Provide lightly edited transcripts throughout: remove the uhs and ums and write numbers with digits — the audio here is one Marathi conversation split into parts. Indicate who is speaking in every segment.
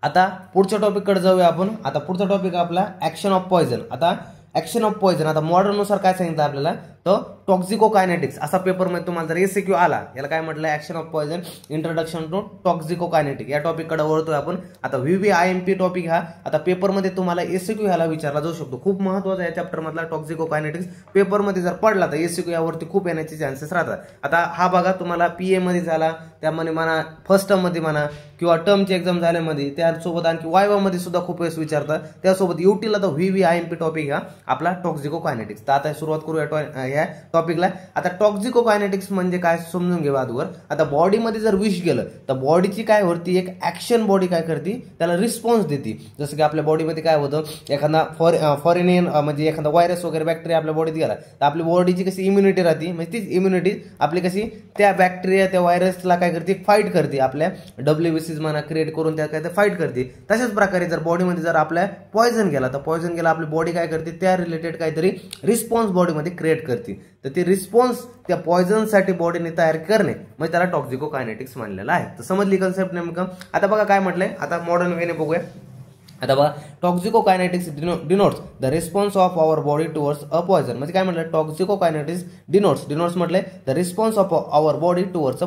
Speaker 1: आता पुढच्या टॉपिककडे जाऊया आपण. आता पुढचा टॉपिक आपला ऍक्शन ऑफ पॉयझन. आता ऍक्शन ऑफ पॉयझन आता मॉडर्ननुसार काय सांगितलं आपल्याला, तर टॉक्झिकोकायनेटिक्स असा पेपरमध्ये तुम्हाला जर एसक्यू आला, याला काय म्हटलं, action of poison introduction to toxicokinetic या टॉपिककडे वळतोय आपण. आता व्हीव्हीआयएमपी टॉपिक हा आता पेपरमध्ये तुम्हाला एसक्यू ह्याला विचारला जाऊ शकतो. खूप महत्त्वाचा या चॅप्टर मधला टॉक्झिकोकायनेटिक्स पेपरमध्ये जर पडला तर एसक्यू यावरती खूप येण्याचे चान्सेस राहतात. आता हा बघा तुम्हाला पीए मध्ये झाला, त्यामध्ये म्हणा फर्स्ट टर्म मध्ये म्हणा किंवा टर्मची एक्झाम झाल्यामध्ये, त्यासोबत आणखी वायवा मध्ये सुद्धा खूप वेळेस विचारतात. त्यासोबत युटीला तर व्हीव्हीआयएमपी टॉपिक हा आपला टॉक्झिकोकायनेटिक्स. तर आता सुरुवात करूया या टॉपिकला. आता टॉक्झिकोकायनेटिक्स म्हणजे काय समजून घेऊ अगोदर. आता बॉडीमध्ये जर विष गेलं तर बॉडीची काय होती, एक ऍक्शन बॉडी काय करते, त्याला रिस्पॉन्स देते. जसं की आपल्या बॉडीमध्ये काय होतं, एखादा फॉरेनियन म्हणजे एखादा व्हायरस वगैरे बॅक्टेरिया आपल्या बॉडीत गेला तर आपली बॉडीची कशी इम्युनिटी राहते, म्हणजे तीच इम्युनिटी आपली कशी त्या बॅक्टेरिया त्या व्हायरसला काय करते, फाईट करते. आपल्या WBCs म्हणा क्रिएट करून त्या काय फाईट करते. तशाच प्रकारे जर बॉडीमध्ये जर आपल्या पॉयझन गेला तर पॉयझन गेला आपली बॉडी काय करते, त्या रिलेटेड काहीतरी रिस्पॉन्स बॉडीमध्ये क्रिएट करते. तर ते रिस्पॉन्स त्या पॉयझनसाठी बॉडीने तयार करणे म्हणजे त्याला टॉक्झिकोकायनेटिक्स मानलेलं आहे. तर समजली कन्सेप्ट नेमकं. आता बघा काय म्हटलंय, आता मॉडर्न वेने बघूया. आता बघा toxicokinetics denotes the response of our body towards a poison. म्हणजे काय म्हटलं, टॉक्झिकोकायनेटिक्स डिनोट्स म्हटले the response of our body towards a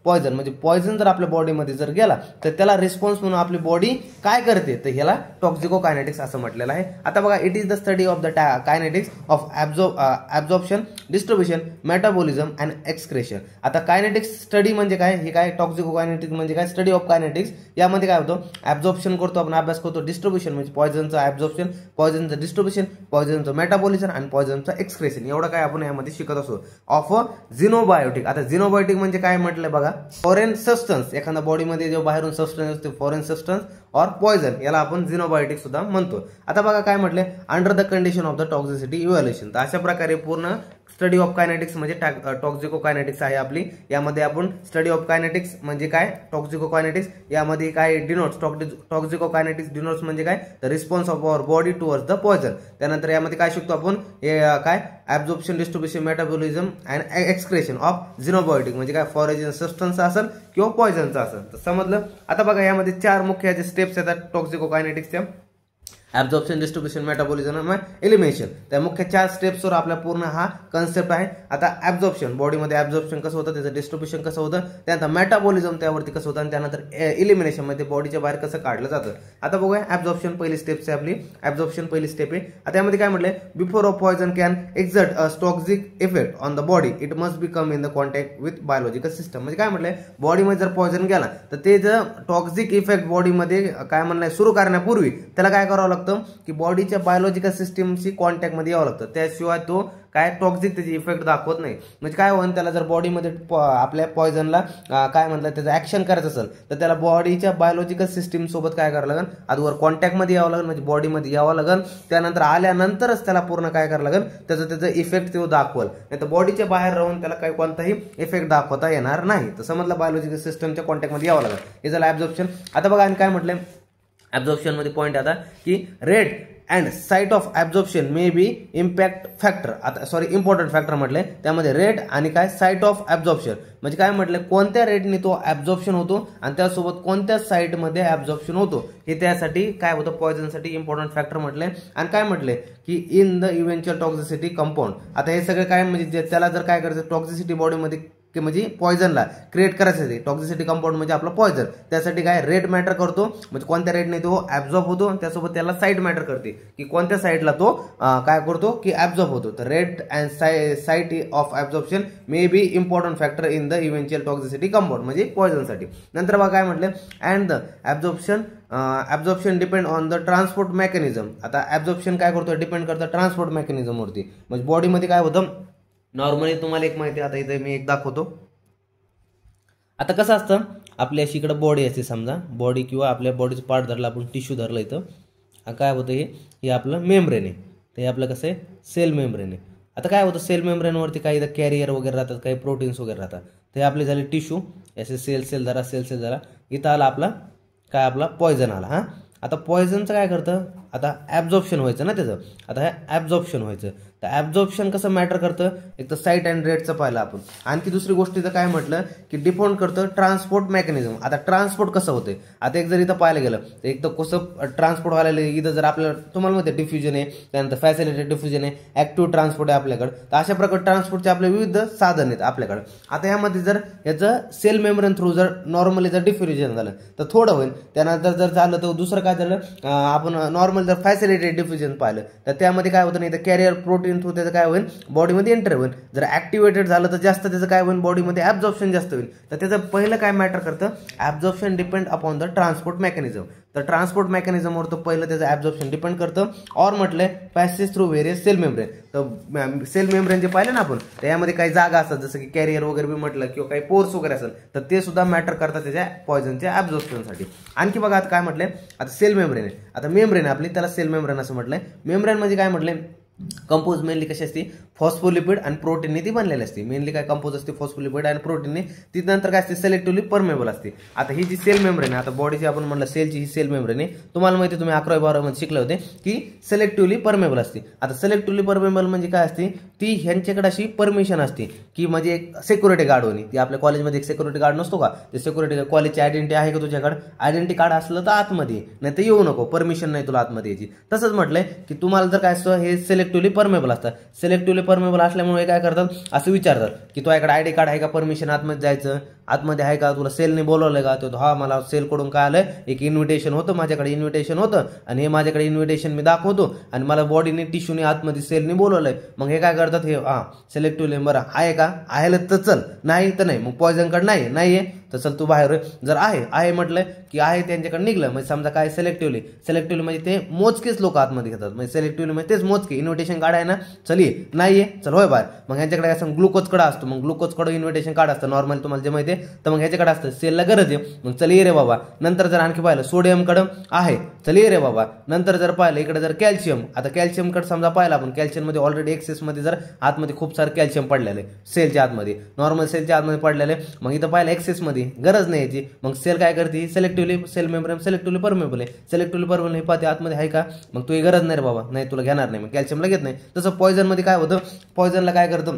Speaker 1: poison. म्हणजे पॉयझन जर आपल्या बॉडीमध्ये जर गेला तर त्याला रिस्पॉन्स म्हणून आपली बॉडी काय करते, तर ह्याला टॉक्झिकोकायनेटिक्स असं म्हटलेलं आहे. आता बघा it is the study of the kinetics of absorption, distribution, metabolism and excretion. आता कायनेटिक्स स्टडी म्हणजे काय, हे काय टॉक्झिकोकायनेटिक्स म्हणजे काय, स्टडी ऑफ कायनेटिक्स. यामध्ये काय होतं, ऍब्झॉर्प्शन करतो आपण, अभ्यास करतो. डिस्ट्रीब्युशन म्हणजे पॉयझनचं ऍब्झॉर्प्शन, पॉयझनचं डिस्ट्रीब्युशन, पॉयझनचं मेटाबॉलिझम आणि पॉयझनचं एक्सक्रेशन. एवढं काय आपण यामध्ये शिकत असतो. ऑफ झिनोबायोटिक. आता झिनोबायोटिक म्हणजे काय म्हटलं बघा, फॉरेन सबस्टन्स, एखाद्या बॉडीमध्ये जो बाहेरून सबस्टन्स असतो फॉरेन सबस्टन्स और पॉयझन, याला आपण झिनोबायोटिक सुद्धा म्हणतो. आता बघा काय म्हटले, under the condition of the toxicity evaluation. तर अशा प्रकारे पूर्ण स्टडी ऑफ कायनेटिक्स म्हणजे टॉक्झिकोकायनेटिक्स आहे आपली. यामध्ये आपण स्टडी ऑफ कायनेटिक्स म्हणजे काय, टॉक्झिकोकायनेटिक्स यामध्ये काय डिनोट्स, टॉक्झिकोकायनेटिक्स डिनोट्स म्हणजे काय, the response of our body towards the poison. त्यानंतर यामध्ये काय शिकतो आपण, काय absorption, distribution, metabolism and excretion of xenobiotic म्हणजे काय, फॉरेन सबस्टन्स असेल किंवा पॉयझनचा असेल. तर समजलं. आता बघा यामध्ये 4 मुख्य जे स्टेप्स येतात टॉक्झिकोकायनेटिक्सच्या, ऍब्झॉर्प्शन, डिस्ट्रीब्युशन, मेटाबॉलिझम, एलिमिनेशन. त्या मुख्य 4 स्टेप्सवर आपला पूर्ण हा कन्सेप्ट आहे. आता ऍब्झॉर्प्शन, बॉडीमध्ये ऍब्झॉर्प्शन कसं होतं, त्याचं डिस्ट्रीब्युशन कसं होतं, त्यानंतर मेटाबॉलिझम त्यावरती कसं होतं, आणि त्यानंतर एलिमिनेशन मध्ये बॉडीच्या बाहेर कसं काढलं जातं. आता बघूया ऍब्झॉर्प्शन पहिली स्टेप आहे आपली. ऍब्झॉर्प्शन पहिली स्टेप आहे. आता यामध्ये काय म्हटलंय, before a poison can exert a toxic effect on the body it must be come in the contact with biological system. म्हणजे काय म्हटलंय, बॉडीमध्ये जर पॉयझन गेला तर ते जर टॉक्झिक इफेक्ट बॉडीमध्ये काय म्हणलंय सुरू करण्यापूर्वी त्याला काय करावं लागतं की बॉडीच्या बायोलॉजिकल सिस्टमशी कॉन्टॅक्ट मध्ये यावं लागतं. त्याशिवाय तो काय टॉक्झिक त्याची इफेक्ट दाखवत नाही. म्हणजे काय होईल, त्याला जर बॉडीमध्ये आपल्या पॉयझनला काय म्हणलं त्याचं ऍक्शन करायचं असेल तर त्याला बॉडीच्या बायोलॉजिकल सिस्टीम सोबत काय करावं लागेल, अगोदर कॉन्टॅक्टमध्ये यावं लागेल, म्हणजे बॉडीमध्ये यावं लागेल. त्यानंतर आल्यानंतरच त्याला पूर्ण काय करावं लागेल, त्याचा इफेक्ट तो दाखवल. नाही तर बॉडीच्या बाहेर राहून त्याला काही कोणताही इफेक्ट दाखवता येणार नाही. तर समजलं, बायोलॉजिकल सिस्टमच्या कॉन्टॅक्टमध्ये यावं लागेल. हे झालं ऍब्झॉर्प्शन. आता बघा आणि काय म्हटलंय ऍब्झॉर्प्शन मध्ये पॉईंट आता की rate and site of absorption may B impact factor. आता सॉरी इम्पॉर्टंट फॅक्टर म्हटलंय. त्यामध्ये रेट आणि काय साईट ऑफ ऍब्झॉर्प्शन म्हणजे काय म्हटलंय, कोणत्या रेटने तो ऍब्झॉर्प्शन होतो आणि त्यासोबत कोणत्या साईटमध्ये ऍब्झॉर्प्शन होतो, हे त्यासाठी काय होतं, पॉयझनसाठी इम्पॉर्टंट फॅक्टर म्हटलंय. आणि काय म्हटलंय की in the eventual toxicity compound. आता हे सगळं काय म्हणजे त्याला जर काय करायचं, टॉक्झिसिटी बॉडीमध्ये की म्हणजे पॉयझनला क्रिएट करायचं आहे, टॉक्झिसिटी कंपाऊंड म्हणजे आपला पॉयझन. त्यासाठी काय रेट मॅटर करतो, म्हणजे कोणत्या रेटने तो ऍब्झॉर्ब होतो, त्यासोबत त्याला साईट मॅटर करते की कोणत्या साईटला तो काय करतो की ऍब्झॉर्ब होतो. तर rate and site of absorption may be important factor in the eventual toxicity compound म्हणजे पॉयझनसाठी. नंतर बघा काय म्हटलं, and the absorption depend on the transport mechanism. आता ऍब्झॉर्प्शन काय करतो, डिपेंड करतं ट्रान्सपोर्ट मेकॅनिझमवरती. म्हणजे बॉडीमध्ये काय होतं, नॉर्मली तुम्हाला एक माहिती, आता इथे मी एक दाखवतो. आता कसं असतं, आपल्या अशी इकडे बॉडी असते समजा, बॉडी किंवा आपल्या बॉडीचं पार्ट धरला आपण, टिश्यू धरलं इथं, काय होतं हे आपलं मेम्ब्रेन आहे. ते आपलं कसं आहे, सेल मेम्ब्रेन आहे. आता काय होतं, सेल मेम्ब्रेनवरती काही इथं कॅरियर वगैरे राहतात, काही प्रोटीन्स वगैरे राहतात. ते आपले झाले टिश्यू, असे सेल धरा, सेल धरा. इथं आला आपला काय, आपला पॉयझन आला. आता पॉयझनचं काय करतं, आता ॲब्झॉर्प्शन व्हायचं ना त्याचं, आता हे ॲब्झॉर्प्शन व्हायचं. तर ॲब्झॉर्प्शन कसं मॅटर करतं, एक तर साईट अँड रेटचं पाहिलं आपण. आणखी दुसरी गोष्टीचं काय म्हटलं की डिपेंड करतं ट्रान्सपोर्ट मेकॅनिझम. आता ट्रान्सपोर्ट कसं होते, आता एक जर इथं पाहायला गेलं तर एक तर कसं ट्रान्सपोर्ट व्हायला इथं जर आपल्याला तुम्हाला माहिती आहे डिफ्युजन आहे, त्यानंतर फॅसिलिटेड डिफ्युजन आहे, ॲक्टिव्ह ट्रान्सपोर्ट आहे आपल्याकडे. तर अशा प्रकारे ट्रान्सपोर्टचे आपले विविध साधन आहेत आपल्याकडे. आता यामध्ये जर याचं सेल मेम्ब्रेन थ्रू जर नॉर्मली जर डिफ्युजन झालं तर थोडं होईल. त्यानंतर जर झालं तर दुसरं काय झालं, आपण नॉर्मल जर फॅसिलिटेड डिफ्युजन पाहिलं तर त्यामध्ये काय होतं नाही तर कॅरियर प्रोटीन थ्रू त्याचं काय होईल बॉडीमध्ये एंटर होईल. जर ॲक्टिवेटेड झालं तर जास्त त्याचं काय होईल बॉडीमध्ये ॲब्झॉर्प्शन जास्त होईल. तर त्याचं पहिलं काय मॅटर करतं, absorption depend upon the transport mechanism. तर ट्रान्सपोर्ट मेकॅनिझमवर तो पहिलं त्याचं ॲब्झॉर्प्शन डिपेंड करतं. और म्हटलंय passes through various cell membrane. तर सेल मेम्ब्रेन जे पाहिलं ना आपण त्यामध्ये काही जागा असतात जसं की कॅरियर वगैरे बी म्हटलं किंवा काही पोर्स वगैरे असेल तर ते सुद्धा मॅटर करतात त्याच्या पॉयझनच्या ॲब्झॉर्प्शनसाठी. आणखी बघा आता काय म्हटलंय, आता सेल मेम्ब्रेन आहे, आता मेम्ब्रेन आपली त्याला सेल मेम्ब्रेन असं म्हटलंय. मेम्ब्रेन म्हणजे काय म्हटलंय, कंपोज मेनली कशी असते फॉस्फोलिपिड आणि प्रोटीनने ती बनलेली असते. मेनली काय कंपोज असते फॉस्फोलिपिड आणि प्रोटीनने. ती नंतर काय असते सिलेक्टिव्हली परमेबल असते. आता ही जी सेल मेम्ब्रेन आहे, आता बॉडीची आपण म्हणलं सेलची ही सेल मेम्ब्रेन आहे, तुम्हाला माहिती तुम्ही 11वी-12वी मध्ये शिकले होते की सिलेक्टिव्हली परमेबल असते. आता सिलेक्टिव्हली परमेबल म्हणजे काय असते, ती ह्यांच्याकडे अशी परमिशन असते की म्हणजे एक सिक्युरिटी गार्ड होणी. ती आपल्या कॉलेजमध्ये एक सिक्युरिटी गार्ड नसतो का, ते सिक्युरिटी कॉलेजची आयडेंटिटी आहे का तुझ्याकडे, आयडेंटिटी कार्ड असलं तर आतमध्ये, नाही तर येऊ नको, परमिशन नाही तुला आतमध्ये यायची. तसंच म्हटलंय की तुम्हाला जर काय असतं हे सिलेक्टिव्हली परमेबल असतात. सिलेक्टिव्हली परमेबल असल्यामुळे काय करतात असं विचारतात की तुझ्याकडे आयडी कार्ड आहे का, परमिशन आतमध्ये जायचं, आतमध्ये आहे का, तुला सेलने बोलवलंय का. तो हा मला सेलकडून काय आलंय एक इन्व्हिटेशन होतं, माझ्याकडे इन्व्हिटेशन होतं आणि हे माझ्याकडे इन्व्हिटेशन मी दाखवतो आणि मला बॉडीने टिश्यूने आतमध्ये सेलने बोलवलंय. मग हे काय करतात, हे सिलेक्टिव्हली बरं आहे का, आहे तर चल, नाही तर नाही. मग पॉयझनकडे नाही आहे तर चल तू बाहेर. जर आहे म्हटलं की आहे त्यांच्याकडे निघलं म्हणजे समजा काय सिलेक्टिव्हली म्हणजे ते मोजकेच लोक आतमध्ये घेतात. म्हणजे सिलेक्टिव्हली म्हणजे तेच मोजके, इन्व्हिटेशन कार्ड आहे ना चल ये, नाहीये चल होय बाहेर. मग ह्यांच्याकडे काय असं ग्लुकोज कडा असतो, मग ग्लुकोज कडं इन्व्हिटेशन कार्ड असतं नॉर्मल तुम्हाला जे माहिती आहे. तर मग ह्याच्याकडे असतं सेलला गरज आहे मग चल ये रे बाबा. नंतर जर आणखी पाहिलं सोडियम कडं आहे चल ये रे बाबा. नंतर जर पाहिलं इकडे जर कॅल्शियम, आता कॅल्शियम कडे समजा पाहिलं आपण कॅल्शियम मध्ये ऑलरेडी एक्सेस मध्ये जर आतमध्ये खूप सारं कॅल्शियम पडलेलं आहे सेलच्या आतमध्ये, नॉर्मल सेलच्या आतमध्ये पडलेलं आहे. मग इथं पाहिलं एक्सेस मध्ये गरज नाही याची, मग सेल काय करते selectively cell membrane selectively permeable आहे, सिलेक्टिव्हली परमेबल हे पाहते आतमध्ये आहे का, मग तुझी गरज नाही रे बाबा, नाही तुला घेणार नाही, मग कॅल्शियमला घेत नाही. तसं पॉयझन मध्ये काय होतं, पॉयझनला काय करतं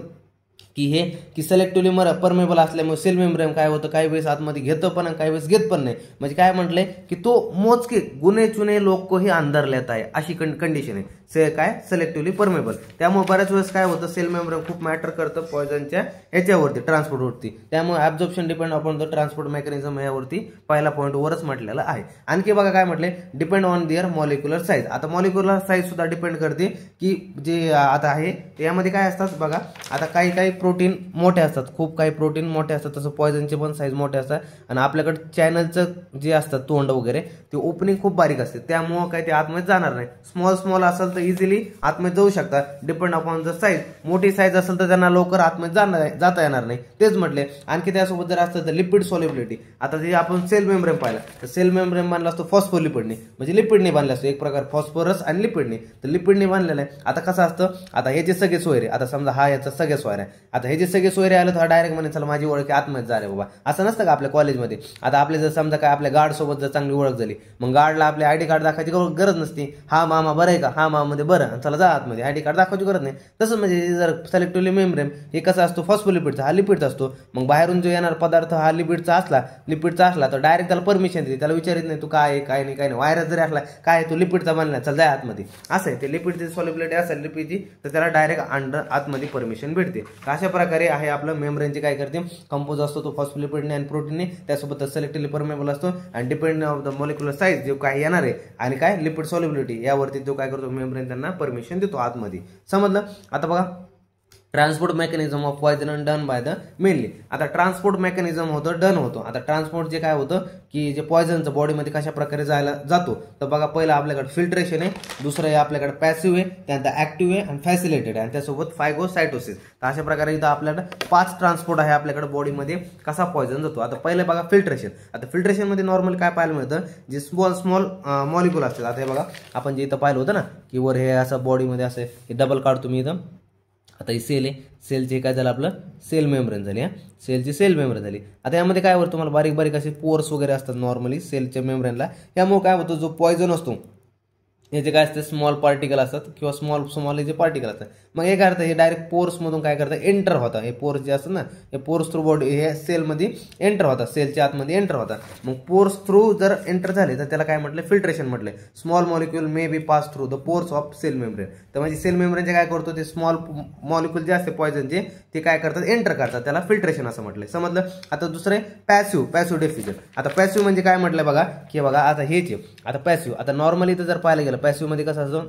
Speaker 1: की सिलेक्टिव्हली परमेबल असल्यामुळे सेल मेम्ब्रेन काय होतं काही वेळेस आतमध्ये घेतं पण काही वेळेस घेत पण नाही. म्हणजे काय म्हटलंय की तो मोजके गुन्हे चुने लोक को ही अंदर लेता आहे अशी कंडिशन आहे काय सिलेक्टिव्हली परमेबल. त्यामुळे बऱ्याच वेळेस काय होतं सेल मेम्ब्रेन खूप मॅटर करतं पॉयझनच्या याच्यावरती ट्रान्सपोर्टवरती. त्यामुळे absorption depend upon the transport mechanism यावरती पहिला पॉईंटवरच म्हटलेलं आहे. आणखी बघा काय म्हटले depend on their molecular size. आता मॉलिक्युलर साईज सुद्धा डिपेंड करते की जे आता आहे यामध्ये काय असतात बघा, आता काही प्रोटीन मोठे असतात, खूप काही प्रोटीन मोठे असतात, तसं पॉयझनचे पण साईज मोठे असतात. आणि आपल्याकडे चॅनलचं जे असतं तोंड वगैरे ते ओपनिंग खूप बारीक असते, त्यामुळे काही ते आतमध्ये जाणार नाही. स्मॉल असेल तर इझिली आतमध्ये जाऊ शकतात डिपेंड अपॉन द साईज. मोठी साईज असेल तर त्यांना लवकर आतमध्ये जाता येणार नाही, तेच म्हटले. आणखी त्यासोबत जर असतं तर लिपिड सॉल्युबिलिटी. आता जे आपण सेल मेम्ब्रेन पाहिला तर सेल मेम्ब्रेन बनला असतो फॉस्फोलिपिडने, म्हणजे लिपिडने बनला असतो एक प्रकार फॉस्फरस आणि लिपिडने, तर लिपिडने बनलेला आहे. आता कसं असतं, आता हे जे सगळे सोयरे, आता समजा हा याचा सगळे सोयरे, आता हे जे सगळे सोयरे आले तर डायरेक्ट म्हणे चला माझी ओळख आतमध्ये जा रे बाबा, असं नसतं का आपल्या कॉलेजमध्ये. आता आपले जर समजा काय आपल्या गार्ड सोबत जर चांगली ओळख झाली मग गार्डला आपले आयडी कार्ड दाखवायची गरज नसती, हा मामा बरं आहे का, हा मामा मध्ये बरं चला जा आतमध्ये, आयडी कार्ड दाखवायची गरज नाही. तसं म्हणजे जर सिलेक्टिव्हली मेम्ब्रेन हे कसं असतो फॉस्फोलिपिडचा, हा लिपिडचा असतो. मग बाहेरून जो येणार पदार्थ हा लिपिडचा असला तर डायरेक्ट त्याला परमिशन देते, त्याला विचारित नाही तू काय नाही व्हायरस जरी असला काय तू लिपिडचा बनला चल जाय आतमध्ये, असं आहे. ते लिपिडची सॉल्युबिलिटी असेल लिपिडची तर त्याला डायरेक्ट आतमध्ये परमिशन भेटते. अशा प्रकारे आहे आपलं मेम्ब्रेनचे काय करते कंपोज असतो तो फॉस्फोलिपिडने आणि प्रोटीनने, त्यासोबत सिलेक्टिव्हली परमेबल असतो आणि depend of the molecular size जो काय येणार आहे आणि काय लिपिड सॉल्युबिलिटी यावरती जो काय करतो मेम्ब्रेन त्यांना परमिशन देतो आतमध्ये. समजलं. आता बघा transport mechanism of poison done by the mainly. आता ट्रान्सपोर्ट मेकॅनिझम होतं डन होतो. आता ट्रान्सपोर्ट जे काय होतं की जे पॉयझनचं बॉडीमध्ये कशा प्रकारे जातो तर बघा पहिलं आपल्याकडे फिल्ट्रेशन आहे, दुसरं आहे आपल्याकडे पॅसिव्ह आहे, त्यानंतर ऍक्टिव्ह आहे आणि फॅसिलिटेड आहे आणि त्यासोबत फायगोसायटोसिस. तर अशा प्रकारे इथं आपल्याकडे 5 ट्रान्सपोर्ट आहे आपल्याकडे बॉडीमध्ये कसा पॉयझन जातो. आता पहिलं बघा फिल्ट्रेशन. आता फिल्ट्रेशन मध्ये नॉर्मल काय पाहायला मिळतं जे स्मॉल मॉलिक्युल असतात. आता हे बघा आपण जे इथं पाहिलं होतं ना की वर हे असं बॉडीमध्ये असं हे डबल काढतो मी इथं. आता ही सेल आहे, सेलचे काय झालं आपलं सेल मेम्ब्रेन झाली, सेलची सेल मेम्ब्रेन झाली. आता यामध्ये काय होतं तुम्हाला बारीक असे पोर्स वगैरे असतात नॉर्मली सेलच्या मेम्ब्रेनला. यामुळे काय होतं जो पॉयझन असतो हे जे काय असते स्मॉल पार्टिकल असतात किंवा स्मॉल जे पार्टिकल असतात, मग हे काय करतं, हे डायरेक्ट पोर्समधून काय करतं, एंटर होतं. हे पोर्स जे असतं ना, हे पोर्स थ्रू बॉडी हे सेलमध्ये एंटर होतात, सेलच्या आतमध्ये एंटर होतात. मग पोर्स थ्रू जर एंटर झाले तर त्याला काय म्हटलं, फिल्ट्रेशन म्हटलं. Small molecule may be pass through the pores of cell membrane. तर म्हणजे सेल मेम्ब्रेनचे काय करतो, ते स्मॉल मॉलिक्यूल जे असते पॉयझनचे ते काय करतात, एंटर करतात, त्याला फिल्ट्रेशन असं म्हटलंय. समजलं. आता दुसरे पॅसिव्ह डिफ्युजन. आता पॅसिव्ह म्हणजे काय म्हटलंय बघा, की बघा आता हेच आता पॅसिव्ह. आता नॉर्मली तर जर पाहायला गेलं पॅसिव्ह मध्ये कसं असतं,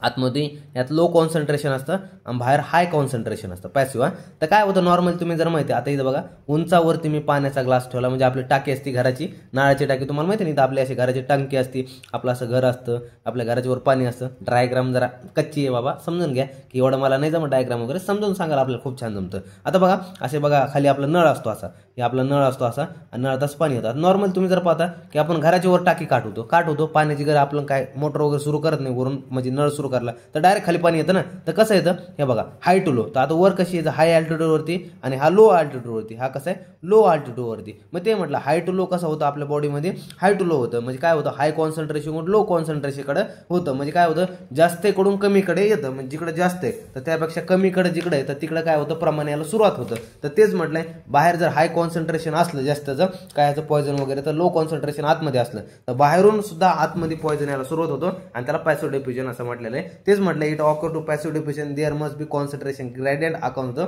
Speaker 1: आतमध्ये यात लो कॉन्सन्ट्रेशन असतं आणि बाहेर हाय कॉन्सन्ट्रेशन असतं पॅसिव्ह. तर काय होतं नॉर्मल तुम्ही जर माहिती, आता इथं बघा उंचावरती मी पाण्याचा ग्लास ठेवला, म्हणजे आपली टाकी असते घराची, नाळाची टाकी, तुम्हाला माहिती नाही, तर आपली अशी घराची टाकी असते, आपलं असं घर असतं, आपल्या घराच्या वर पाणी असतं. डायग्राम जरा कच्ची आहे बाबा, समजून घ्या, की एवढं मला नाही जमत डायग्राम वगैरे, समजून सांगाल आपल्याला खूप छान जमतं. आता बघा असे बघा खाली आपला नळ असतो असा, हे आपला नळ असतो असा, आणि नळातच पाणी होतं. नॉर्मल तुम्ही जर पाहता की आपण घराच्या वर टाकी काढतो पाण्याची, जर आपलं काय मोटर वगैरे सुरू करत नाही वरून, म्हणजे नळ सुरू करला तर डायरेक्ट खाली पाणी येतं ना. तर कसं येतं हे बघा, हाय टू लो. तर आता वर कशी येतं, हाय अल्टिट्यूडवरती, आणि हा लो अल्टिट्यूडवरती, हा कसा आहे, लो अल्टिट्यूडवरती. मग ते म्हटलं हाय टू लो कसं होतं आपल्या बॉडीमध्ये, हाय टू लो होतं. म्हणजे काय होतं, हाय कॉन्सन्ट्रेशन लो कॉन्सन्ट्रेशनकडे होतं. म्हणजे काय होतं, जास्तकडून कमीकडे येतं. म्हणजे जिकडे जास्त आहे तर त्यापेक्षा कमीकडे जिकडे आहे तर तिकडे काय होतं, प्रमाण यायला सुरुवात होतं. तर तेच म्हटलंय, बाहेर जर हाय कॉन्सन्ट्रेशन असलं जास्तचं काय याचं पॉयझन वगैरे, तर लो कॉन्सन्ट्रेशन आतमध्ये असलं तर बाहेरून सुद्धा आतमध्ये पॉयझन यायला सुरुवात होतो, आणि त्याला पॅसिव्ह डिफ्युजन असं म्हटलेलं आहे. तेच म्हटलं, it occur to passive diffusion there must be concentration gradient account the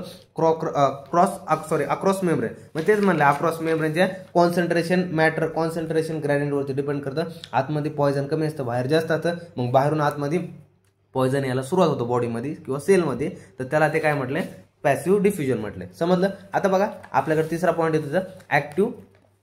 Speaker 1: across membrane. मग तेच म्हणलं, अक्रॉस मेम्ब्रेनच्या कॉन्सन्ट्रेशन ग्रेडियंटवरती डिपेंड करतं. आतमध्ये पॉयझन कमी असतं, बाहेर जास्त असतं, मग बाहेरून आतमध्ये पॉयझन यायला सुरुवात होतो बॉडीमध्ये किंवा सेलमध्ये, तर त्याला ते काय म्हटलंय, पॅसिव्ह डिफ्युजन म्हटलंय. समजलं. आता बघा आपल्याकडे तिसरा पॉईंट येतो ऍक्टिव्ह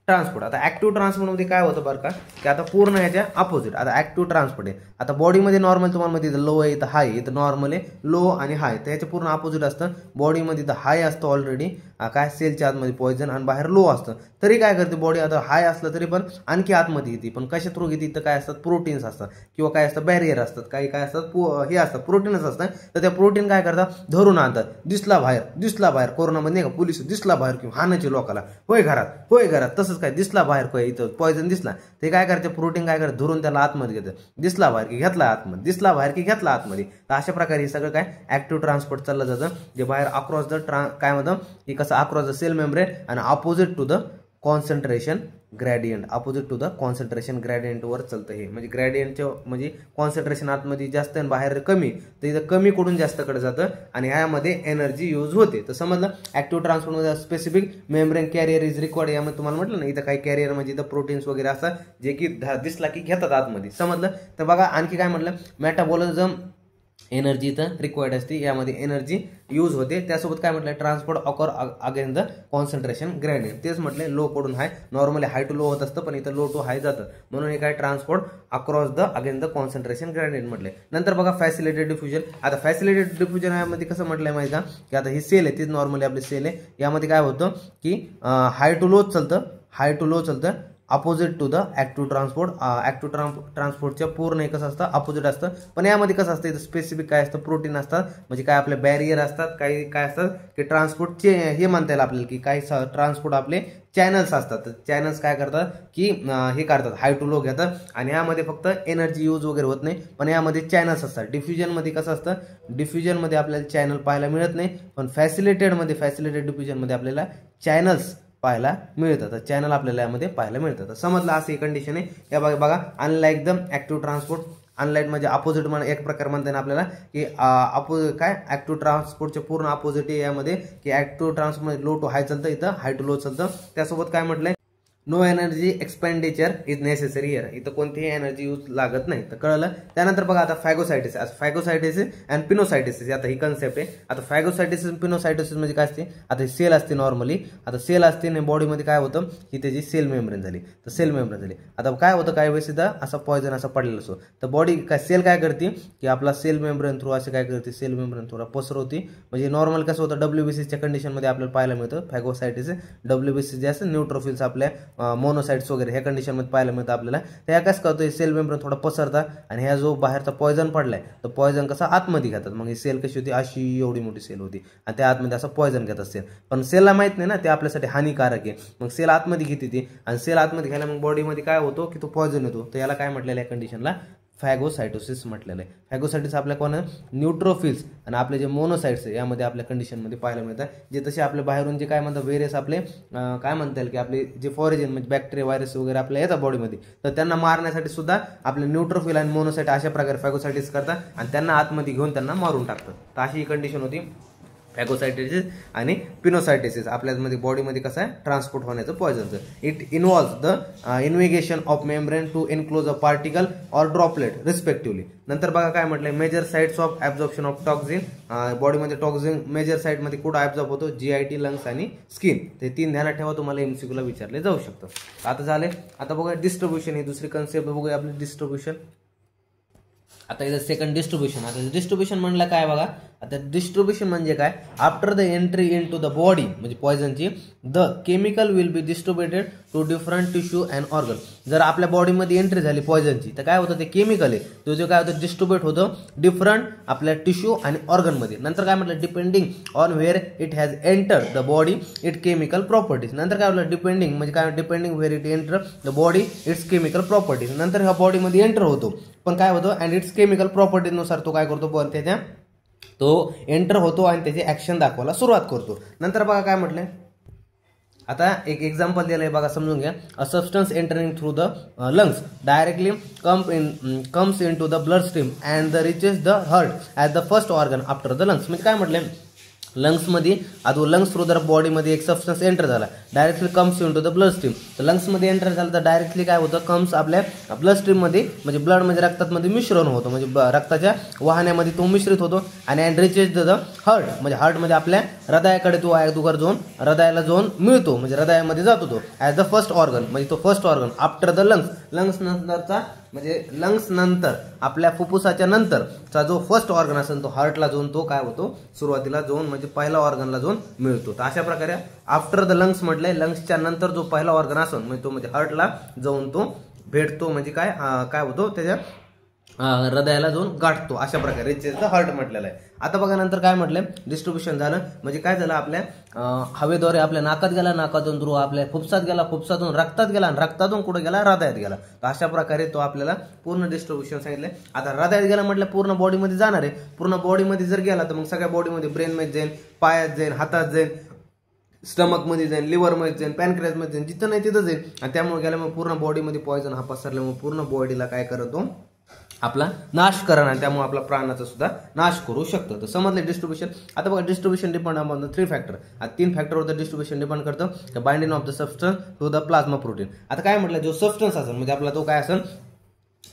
Speaker 1: ट्रान्सपोर्ट. आता ऍक्टिव्ह ट्रान्सपोर्टमध्ये काय होतं बरं का, की आता पूर्ण ह्याच्या अपोजिट आता ऍक्टिव्ह ट्रान्सपोर्ट आहे. आता बॉडीमध्ये नॉर्मल तुम्हाला माहिती लो आहे, इथं हाय, इथं नॉर्मल आहे, लो आणि हाय, तर ह्याच्या पूर्ण अपोजिट असतं. बॉडीमध्ये इथं हाय असतं ऑलरेडी, काय सेलच्या आतमध्ये पॉयझन, आणि बाहेर लो असतं. तरी काय करते बॉडी, आता हाय असलं तरी पण आणखी आतमध्ये येते, पण कशा थ्रू येते, तर काय असतात, प्रोटीन्स असतात किंवा काय असतं, बॅरियर असतात, काही काय असतात, हे असतात प्रोटीन्स असतात. तर त्या प्रोटीन काय करतात, धरून आणतात, दिसला बाहेर. कोरोनामध्ये नाही का पोलीस दिसला बाहेर किंवा हाणायचे लोकाला, होय घरात, तसंच काय दिसला बाहेर, काय इथं पॉयझन दिसला, ते काय करते, प्रोटीन काय करते, धरून त्याला आतमध्ये घेतं, दिसला बाहेर की घेतला आतमध्ये, दिसला बाहेर की घेतला आतमध्ये. तर अशा प्रकारे हे सगळं काय ऍक्टिव्ह ट्रान्सपोर्ट चाललं जातं, जे बाहेर अक्रॉस द काय म्हणतं, की कसं अक्रॉस द सेल मेम्ब्रेन आणि opposite to the concentration gradient वर चालतं हे. म्हणजे ग्रेडियंटचं म्हणजे कॉन्सन्ट्रेशन आतमध्ये जास्त आणि बाहेर कमी, तर इथं कमी कडून जास्तकडे जातं आणि यामध्ये एनर्जी यूज होते. तर समजलं. ऍक्टिव्ह ट्रान्सपोर्टमध्ये specific membrane carrier is required. यामध्ये तुम्हाला म्हटलं ना, इथं काही कॅरियर म्हणजे इथं प्रोटीन्स वगैरे असतात जे की दिसला की घेतात आतमध्ये. समजलं. तर बघा आणखी काय म्हटलं, मेटाबॉलिझम एनर्जी इथं रिक्वायर्ड असते, यामध्ये एनर्जी यूज होते. त्यासोबत काय म्हटलं, transport occur against the concentration gradient. तेच म्हटले, लो कडून हाय, नॉर्मली हाय टू लो होत असतं, पण इथं लो टू हाय जातं, म्हणून हे काय transport across the against the concentration gradient म्हटले. नंतर बघा फॅसिलिटेड डिफ्युजन. आता फॅसिलिटेड डिफ्युजन यामध्ये कसं म्हटलंय माहिती का, की आता ही सेल आहे तीच नॉर्मली आपली सेल आहे, यामध्ये काय होतं की हाय टू लो चालतं, अपोजिट टू द ऍक्टिव्ह ट्रान्सपोर्टच्या पूर्ण कसं असतं, अपोजिट असतं. पण यामध्ये कसं असतं, इथं स्पेसिफिक काय असतं, प्रोटीन असतात, म्हणजे काय आपले बॅरियर असतात, काही काय असतात की ट्रान्सपोर्टचे हे म्हणता येईल आपल्याला, की काही ट्रान्सपोर्ट आपले चॅनल्स असतात. चॅनल्स काय करतात की हे करतात, हाय टू लो घेतात, आणि यामध्ये फक्त एनर्जी यूज वगैरे होत नाही, पण यामध्ये चॅनल्स असतात. डिफ्युजनमध्ये कसं असतं, डिफ्युजनमध्ये आपल्याला चॅनल पाहायला मिळत नाही, पण फॅसिलिटेड डिफ्युजनमध्ये आपल्याला चॅनल्स पाहायला मिळतं. तर चॅनल आपल्याला यामध्ये पाहायला मिळतं. तर समजलं, असं कंडिशन आहे. या बघा unlike the active transport, unlike म्हणजे अपोजिट एक प्रकार म्हणता येईल आपल्याला, की काय ऍक्टिव्ह ट्रान्सपोर्टचे पूर्ण अपोजिट आहे यामध्ये, की active transport low to high चालतं, इथं हाय टू लो चालतं. त्यासोबत काय म्हटलंय, no energy expenditure is necessary here. इथं कोणतीही एनर्जी यूज लागत नाही. तर कळलं. त्यानंतर बघा आता फॅगोसायटिस अँड पिनोसायटिस, आता ही कन्सेप्ट आहे. आता फॅगोसायटिस पिनोसायटिस म्हणजे काय असते, आता सेल असते नॉर्मली, आता सेल असते आणि बॉडीमध्ये काय होतं की त्याची सेल मेम्ब्रेन झाली, तर सेल मेम्ब्रेन झाली. आता काय होतं, काही वेळेस इथं असा पॉयझन असा पडलेला असतो, तर बॉडी काय सेल काय करते की आपला सेल मेम्ब्रेन थ्रू असे काय करते, सेल मेम्ब्रेन थोडा पसरवते. म्हणजे नॉर्मल कसं होतं, WBCच्या कंडिशनमध्ये आपल्याला पाहायला मिळतं फॅगोसायटिस. WBC जे असतं न्यूट्रोफिल्स आपल्या मोनोसाइट्स वगैरे ह्या कंडिशनमध्ये पाहायला मिळतं आपल्याला. तर ह्या कसं करतो, सेल मेम्ब्रेन थोडा पसरतात आणि ह्या जो बाहेरचा पॉयझन पडलाय, तर पॉयझन कसा आतमध्ये घेतात. मग ही सेल कशी होती, अशी एवढी मोठी सेल होती आणि त्या आतमध्ये असं पॉयझन घेत असते, पण सेलला माहित नाही ना ते आपल्यासाठी हानिकारक आहे. मग सेल आतमध्ये घेते ती, आणि सेल आतमध्ये घ्यायला मग बॉडीमध्ये काय होतो की तो पॉयझन येतो. तर याला काय म्हटलेलं आहे कंडिशनला, फॅगोसायटोसिस म्हटलेलं आहे. फॅगोसायटिस आपल्या कोण न्यूट्रोफिल्स आणि आपले जे मोनोसाइट्स आहे यामध्ये आपल्या कंडिशनमध्ये पाहायला मिळतात. जे तसे आपले बाहेरून जे काय म्हणतात व्हेरियस आपले काय म्हणता येईल की आपले जे फॉरेजन म्हणजे बॅक्टेरिया व्हायरस वगैरे आपल्या येतात बॉडीमध्ये, तर त्यांना मारण्यासाठी सुद्धा आपले न्यूट्रोफिल आणि मोनोसाइट अशा प्रकारे फॅगोसायटिस करतात आणि त्यांना आतमध्ये घेऊन त्यांना मारून टाकतात. तर अशी कंडिशन होती फॅगोसायटिस आणि पिनोसायटिस. आपल्यामध्ये बॉडीमध्ये कसं आहे ट्रान्सपोर्ट होण्याचं पॉयझनचं. It involves the invagination of membrane to enclose a particle or droplet respectively. नंतर बघा काय म्हटलंय major sites of absorption of toxin. बॉडीमध्ये टॉक्झिन मेजर साइटमध्ये कुठं ऍब्झॉर्ब होतो, GIT, लंग्स आणि स्किन. ते 3 ध्यानात ठेवा, तुम्हाला MCQ ला विचारले जाऊ शकतं. आता झाले. आता बघा डिस्ट्रीब्युशन, ही दुसरी कन्सेप्ट बघूया आपली डिस्ट्रीब्युशन. आता इथं सेकंड डिस्ट्रीब्युशन. आता डिस्ट्रीब्युशन म्हणलं काय बघा, आता डिस्ट्रीब्युशन म्हणजे काय, after the entry in to the body म्हणजे पॉयझनची the chemical will be distributed to different tissue and organ. जर आपल्या बॉडीमध्ये एंट्री झाली पॉयझनची तर काय होतं, ते केमिकल आहे तो जे काय होतं डिस्ट्रीब्युट होतं डिफरंट आपल्या टिश्यू आणि ऑर्गनमध्ये. नंतर काय म्हटलं depending on where it has entered the body it chemical properties. नंतर काय म्हटलं डिपेंडिंग म्हणजे काय, depending where it enter the body it's chemical properties. नंतर ह्या बॉडीमध्ये एंटर होतो पण काय होतं अँड इट्स केमिकल प्रॉपर्टीनुसार तो काय करतो पण त्याच्या तो एंटर होतो आणि त्याची ऍक्शन दाखवायला सुरुवात करतो. नंतर बघा काय म्हटलंय, आता एक एक्झाम्पल दिलंय बघा समजून घ्या. A substance entering through the lungs directly comes in to the blood stream and the reaches the heart as the first organ after the lungs. म्हणजे काय म्हटलंय, लंग्समध्ये आता लंग्स थ्रू जर बॉडीमध्ये एक सबस्टन्स एंटर झाला directly comes in to the blood stream. तर लंग्समध्ये एंटर झालं तर डायरेक्टली काय होतं कम्स आपल्या ब्लड स्ट्रीममध्ये म्हणजे ब्लड म्हणजे रक्तामध्ये मिश्रण होतं म्हणजे रक्ताच्या वाहण्यामध्ये तो मिश्रित होतो आणि अँड रिचेस द हार्ट म्हणजे हार्टमध्ये आपल्या हृदयाकडे तो अगोदर जाऊन हृदयाला जाऊन मिळतो म्हणजे हृदयामध्ये जातो तो ॲज द फर्स्ट ऑर्गन म्हणजे तो first organ after the lungs. Lungs नंतरचा म्हणजे लंग्स नंतर आपल्या फुफ्फुसाच्या नंतरचा जो फर्स्ट ऑर्गन असेल तो हार्टला जाऊन तो काय होतो सुरुवातीला जाऊन म्हणजे पहिला ऑर्गनला जाऊन मिळतो. तर अशा प्रकारे आफ्टर द लंग्स म्हटलंय लंग्सच्या नंतर जो पहिला ऑर्गन असेल म्हणजे तो म्हणजे हार्टला जाऊन तो भेटतो म्हणजे काय काय होतो त्याच्या हृदयाला जाऊन गाठतो. अशा प्रकारे रिचेस द हार्ट म्हटलेलं आहे. आता बघा नंतर काय म्हटलंय डिस्ट्रीब्युशन झालं म्हणजे काय झालं आपल्या हवेद्वारे आपल्या नाकात गेला, नाकातून थ्रू आपल्या फुफ्फुसात गेला, फुफ्फुसातून रक्तात गेला आणि रक्तातून कुठे गेला हृदयात गेला. तर अशा प्रकारे तो आपल्याला पूर्ण डिस्ट्रीब्युशन सांगितलंय. आता हृदयात गेला म्हटलं पूर्ण बॉडीमध्ये जाणार आहे. पूर्ण बॉडीमध्ये जर गेला तर मग सगळ्या बॉडीमध्ये ब्रेनमध्ये जाईल, पायात जाईल, हातात जाईल, स्टमक मध्ये जाईल, लिव्हर मध्ये जाईल, पॅनक्रियास मध्ये जाईल, जिथं नाही तिथं जाईल आणि त्यामुळे गेल्यामुळे पूर्ण बॉडीमध्ये पॉयझन हा पसरल्यामुळे पूर्ण बॉडीला काय करतो आपला नाश करणं आणि त्यामुळे आपला प्राणाचा सुद्धा नाश करू शकतो. तर समजले डिस्ट्रीब्युशन. आता बघा डिस्ट्रीब्युशन डिपेंड ऑन 3 फॅक्टर. आता 3 फॅक्टरवर डिस्ट्रीब्युशन डिपेंड करतं the binding of the substance to the plasma protein. आता काय म्हटलं जो सबस्टन्स असेल म्हणजे आपला तो काय असेल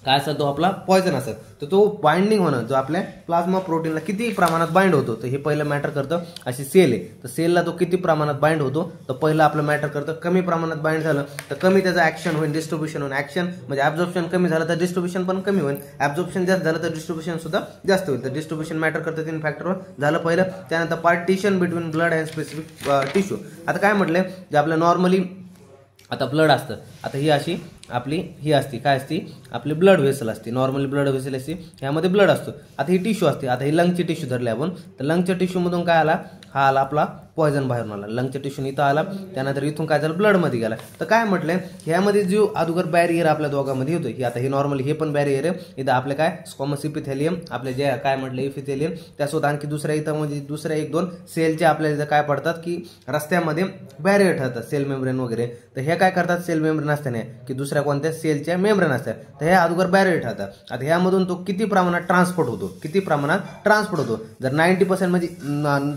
Speaker 1: काय असेल तो आपला पॉयझन असेल तर तो बाइंडिंग होणं जो आपल्या प्लाझ्मा प्रोटीनला किती प्रमाणात बाइंड होतो तर हे पहिलं मॅटर करतं. अशी सेल आहे तर सेलला तो किती प्रमाणात बाइंड होतो तर पहिलं आपलं मॅटर करतं. कमी प्रमाणात बाइंड झालं तर कमी त्याचं ऍक्शन होईल, डिस्ट्रीब्युशन होईल. ऍक्शन म्हणजे ऍब्झॉर्प्शन कमी झालं तर डिस्ट्रीब्युशन पण कमी होईल, ऍब्झॉर्प्शन जास्त झालं तर डिस्ट्रीब्युशन सुद्धा जास्त होईल. तर डिस्ट्रीब्युशन मॅटर करतं 3 फॅक्टरवर झालं पहिलं. त्यानंतर partition between blood and specific tissue. आता काय म्हटलंय जे आपलं नॉर्मली आता ब्लड असतं आता ही अशी आपली ही असती काय असती आपली ब्लड व्हेसल असते, नॉर्मली ब्लड व्हेसल असते ह्यामध्ये ब्लड असतो. आता ही टिश्यू असते. आता ही लंगची टिश्यू धरली आपण तर लंगच्या टिश्यूमधून काय आला हा आला आपला पॉयझन बाहेरून आला. लंगच्या टिश्यून इथं आला त्यानंतर इथून काय झालं ब्लडमध्ये गेला. तर काय म्हटलंय ह्यामध्ये जो अगोदर बॅरियर आपल्या दोघांमध्ये होतो ही आता हे नॉर्मली हे पण बॅरियर आहे. इथं आपलं काय स्क्वॅमस इपिथेलियम आपले जे काय म्हटलं इपिथेलियम त्यासोबत आणखी दुसऱ्या इथं म्हणजे दुसऱ्या 1-2 सेलचे आपल्या इथं काय पडतात की रस्त्यामध्ये बॅरियर ठरतात सेल मेम्ब्रेन वगैरे. तर हे काय करतात सेल मेम्ब्रेन असताना की दुसऱ्या कोणत्या सेलच्या मेम्ब्रेन असतात तर हे अगोदर बॅरियर ठरतात. आता ह्यामधून तो किती प्रमाणात ट्रान्सपोर्ट होतो किती प्रमाणात ट्रान्सपोर्ट होतो जर 90% म्हणजे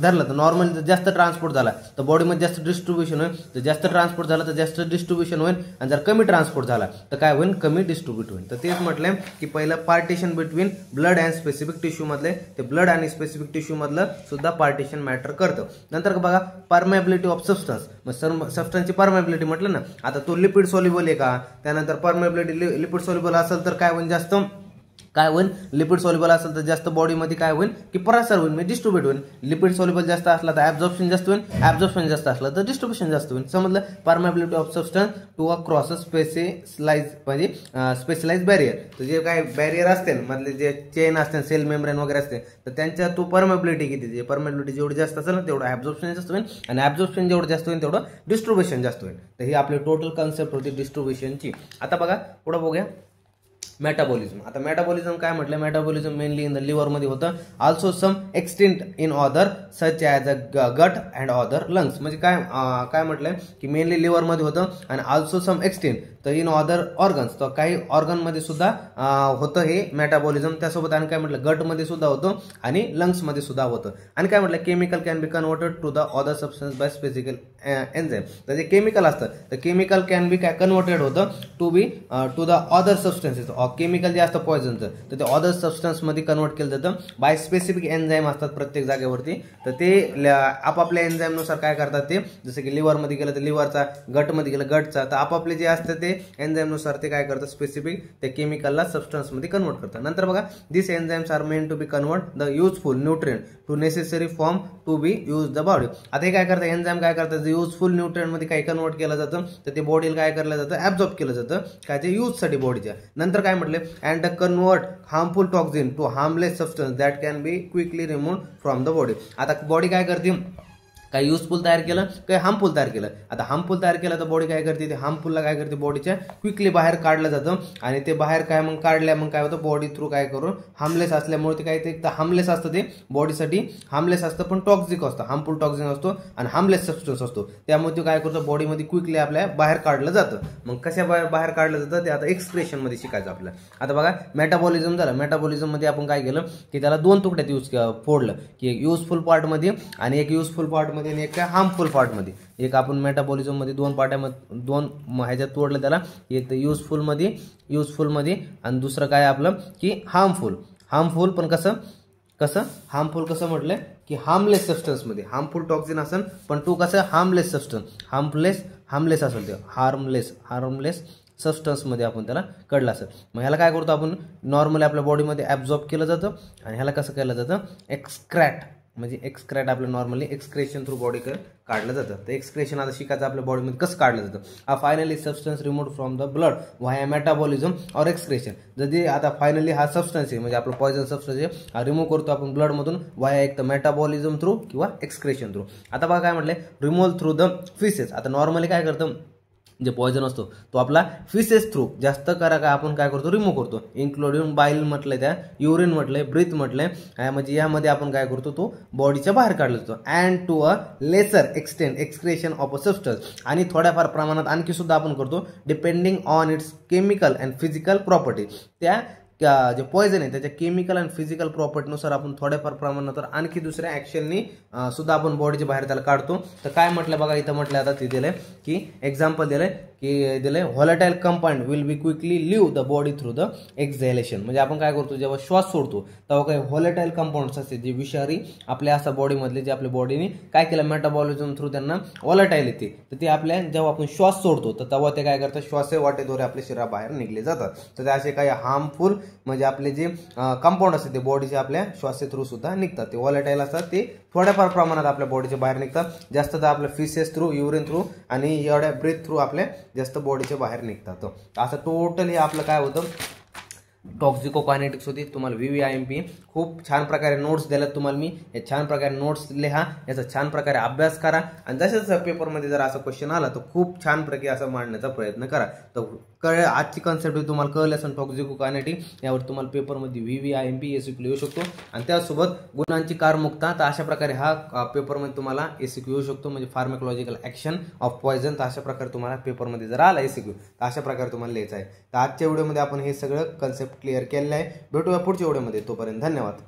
Speaker 1: धरलं तर नॉर्मली जास्त ट्रान्सपोर्ट झाला तर बॉडीमध्ये जास्त डिस्ट्रीब्युशन होईल, तर जास्त ट्रान्सपोर्ट झाला तर जास्त डिस्ट्रीब्युशन होईल आणि जर कमी ट्रान्सपोर्ट झाला तर काय होईल कमी डिस्ट्रीब्यूट होईल. तर तेच म्हटलंय की पहिलं partition between blood and specific tissue मधले ते ब्लड आणि स्पेसिफिक टिश्यू मधलं सुद्धा पार्टिशन मॅटर करतं. नंतर बघा परमेबिलिटी ऑफ सबस्टन्स. मग सबस्टन्सची परमेबिलिटी म्हटलं ना आता तो लिपिड सोल्युबल आहे का, त्यानंतर परमेबिलिटी लिपिड सोल्युबल असेल तर काय होईल जास्त काय होईल लिपिड सोल्युबल असेल तर जास्त बॉडीमध्ये काय होईल की प्रसार होईल म्हणजे डिस्ट्रीब्यूट होईल. लिपिड सोल्युबल जास्त असला तर ऍब्झॉर्प्शन जास्त होईल, ऍब्झॉर्प्शन जास्त असलं तर डिस्ट्रीब्युशन जास्त होईल. समजलं permeability of substance to across specialize म्हणजे स्पेशलाइज बॅरियर. तर जे काय बॅरियर असते मधले जे चेन असते सेल मेम्ब्रेन वगैरे असते तर त्यांच्या तो परमेबिलिटी किती परमेबिलिटी जेवढी जास्त असेल ना तेवढं ऍब्झॉर्प्शन जास्त होईल आणि ऍब्झॉर्प्शन जेवढं जास्त होईल तेवढं डिस्ट्रीब्युशन जास्त होईल. तर ही आपली टोटल कन्सेप्ट होती डिस्ट्रीब्युशनची. आता बघा पुढे बघूया मेटाबॉलिझम. आता मेटाबॉलिझम काय म्हटलं, metabolism mainly in the liver मध्ये होतं, also some extent in other such as a gut and other lungs. म्हणजे काय म्हटलंय की मेनली लिव्हर मध्ये होतं आणि ऑल्सो सम एक्सटेंट तर इन अदर ऑर्गन्स, तर काही ऑर्गन मध्ये सुद्धा होतं हे मेटाबॉलिझम. त्यासोबत आणि काय म्हटलं गट मध्ये सुद्धा होतं आणि लंग्स मध्ये सुद्धा होतं. आणि काय म्हटलं chemical can be converted to the other substance by specific enzyme. तर जे केमिकल असतं तर केमिकल कॅन बी काय कन्वर्टेड होतं to the other substances. Chemical जे असतं पॉयझनचं तर ते अदर सबस्टन्समध्ये कन्वर्ट केलं जातं बाय स्पेसिफिक एन्झाईम असतात प्रत्येक जागेवरती. तर ते आपापल्या एन्झाईमनुसार काय करतात ते, जसं की लिव्हरमध्ये गेलं तर लिव्हरचा, गटमध्ये गेलं गटचा, तर आपापले जे असतं ते एन्झाईमनुसार ते काय करतात स्पेसिफिक ते केमिकलला सबस्टन्समध्ये कन्वर्ट करतात. नंतर बघा this enzymes are main to be convert the useful nutrient to necessary form to be use the body. आता हे काय करतात एन्झाईम काय करतात, जे युजफुल न्यूट्रिएंट मध्ये काही कन्वर्ट केलं जातं तर ते बॉडीला काय केलं जातं ऍब्झॉर्ब केलं जातं काय जे यूजसाठी बॉडीच्या. नंतर काय म्हटलं and convert harmful toxin to harmless substance that can be quickly remove from the body. आता बॉडी काय करते, काही युजफुल तयार केलं काही हार्मफुल तयार केलं. आता हार्मफुल तयार केलं तर बॉडी काय करते, ते हार्मफुलला काय करते बॉडीच्या क्विकली बाहेर काढलं जातं आणि ते बाहेर काय मग काढल्या मग काय होतं बॉडी थ्रू काय करून हार्मलेस असल्यामुळे ते काय ते हार्मलेस असतं, ते बॉडीसाठी हार्मलेस असतं पण टॉक्झिक असतं, हार्मफुल टॉक्झिक असतो आणि हार्मलेस सबस्टन्स असतो. त्यामुळे ते काय करतो बॉडीमध्ये क्विकली आपल्या बाहेर काढलं जातं. मग कशा बाहेर काढलं जातं ते आता एक्सप्रेशन मध्ये शिकायचं आपल्याला. आता बघा मेटाबॉलिझम झालं, मेटाबॉलिझम मध्ये आपण काय केलं की त्याला दोन तुकड्यात फोडलं की एक युजफुल पार्ट मध्ये आणि एक युजफुल पार्ट मध्ये आणि एक हार्मफुल पार्ट मध्ये. एक आपण मेटाबॉलिझम मध्ये दोन पार्टामध्ये दोन ह्याच्यात तोडलं त्याला, एक युजफुल मध्ये आणि दुसरं काय आपलं की हार्मफुल पण कसं हार्मफुल कसं म्हटलं की हार्मलेस सबस्टन्स मध्ये. हार्मफुल टॉक्झिन असेल पण तू कसं हार्मलेस सबस्टन्स हार्मलेस असेल ते हार्मलेस सबस्टन्स मध्ये आपण त्याला कडलं असेल. मग ह्याला काय करतो आपण नॉर्मली आपल्या बॉडीमध्ये ॲब्झॉर्ब केलं जातं आणि ह्याला कसं केलं जातं एक्सक्रॅट आपलं नॉर्मली एक्सक्रेशन थ्रू बॉडी काढलं जातं. तर एक्सक्रेशन आता शिकायचं आपल्या बॉडीमध्ये कसं काढलं जातं. Finally substance remove from the blood via metabolism or excretion. जर आता फायनली हा सबस्टन्स आहे म्हणजे आपलं पॉयझन सबस्टन्स आहे हा रिमूव्ह करतो आपण ब्लडमधून व्हाया एक तर मेटाबॉलिझम थ्रू किंवा एक्सक्रेशन थ्रू. आता बघा काय म्हटलंय रिमूव्ह थ्रू द फिसेस. आता नॉर्मली काय करतं जे पॉयझन असतो तो आपला फिसेस थ्रू जास्त करा काय आपण काय करतो रिमूव्ह करतो, इन्क्लुडिंग बाईल म्हटलंय, त्या युरिन म्हटलंय, ब्रीथ म्हटलंय, म्हणजे यामध्ये आपण काय करतो तो बॉडीच्या बाहेर काढला जातो. And to a lesser extent excretion of a substance. आणि थोड्याफार प्रमाणात आणखी सुद्धा आपण करतो depending on its chemical and physical property. त्या जे पॉयझन आहे त्याच्या केमिकल आणि फिजिकल प्रॉपर्टीनुसार आपण थोड्याफार प्रमाणात आणखी दुसऱ्या ऍक्शननी सुद्धा आपण बॉडीच्या बाहेर त्याला काढतो. तर काय म्हटलं बघा इथं म्हटलं आता ते दिलंय की एक्झाम्पल दिलंय volatile compound will be quickly leave the body through the exhalation. म्हणजे आपण काय करतो जेव्हा श्वास सोडतो तेव्हा काही व्हॉलेटाईल कंपाऊंड्स असते जे विषारी आपल्या असं बॉडीमधले जे आपल्या बॉडीने काय केलं मेटाबॉलिझम थ्रू त्यांना व्हॉलेटाईल येते. तर ते आपल्या जेव्हा आपण श्वास सोडतो तर तेव्हा ते काय करतात श्वास वाटेद्वारे आपल्या शरीराबाहेर निघले जातात. तर ते असे काही हार्मफुल म्हणजे आपले जे कंपाऊंड असते ते बॉडीचे आपल्या श्वास थ्रू सुद्धा निघतात. ते व्हॉलेटाईल असतात, ते थोड्याफार प्रमाणात आपल्या बॉडीच्या बाहेर निघतात. जास्त तर आपल्या फिसेस थ्रू, युरिन थ्रू आणि एवढ्या ब्रीथ थ्रू आपल्या जास्त बॉडीच्या बाहेर निघतात. असं टोटल हे आपलं काय होतं टॉक्झिकोकायनेटिक्स होती. तुम्हाला VVIMP खूप छान प्रकारे नोट्स दिल्यात तुम्हाला मी. हे छान प्रकारे नोट्स लिहा, याचा छान प्रकारे अभ्यास करा आणि जसं पेपरमध्ये जर असा क्वेश्चन आला तर खूप छान प्रकारे असं मांडण्याचा प्रयत्न करा. तर आजची कन्सेप्ट तुम्हाला कळली असेल टॉक्झिकोकायनेटिक. यावर तुम्हाला पेपरमध्ये VVIMP ACQ येऊ शकतो आणि त्यासोबत गुणांची कारमुक्ता. तर अशा प्रकारे हा पेपरमध्ये तुम्हाला ACQ येऊ शकतो म्हणजे फार्मॅकोलॉजिकल ऍक्शन ऑफ पॉयझन. तर अशा प्रकारे तुम्हाला पेपरमध्ये जर आला ACQ तर अशा प्रकारे तुम्हाला लिहायचं आहे. तर आजच्या व्हिडिओमध्ये आपण हे सगळं कन्सेप्ट क्लिअर केलेलं आहे. भेटूया पुढच्या व्हिडिओमध्ये, तोपर्यंत धन्यवाद.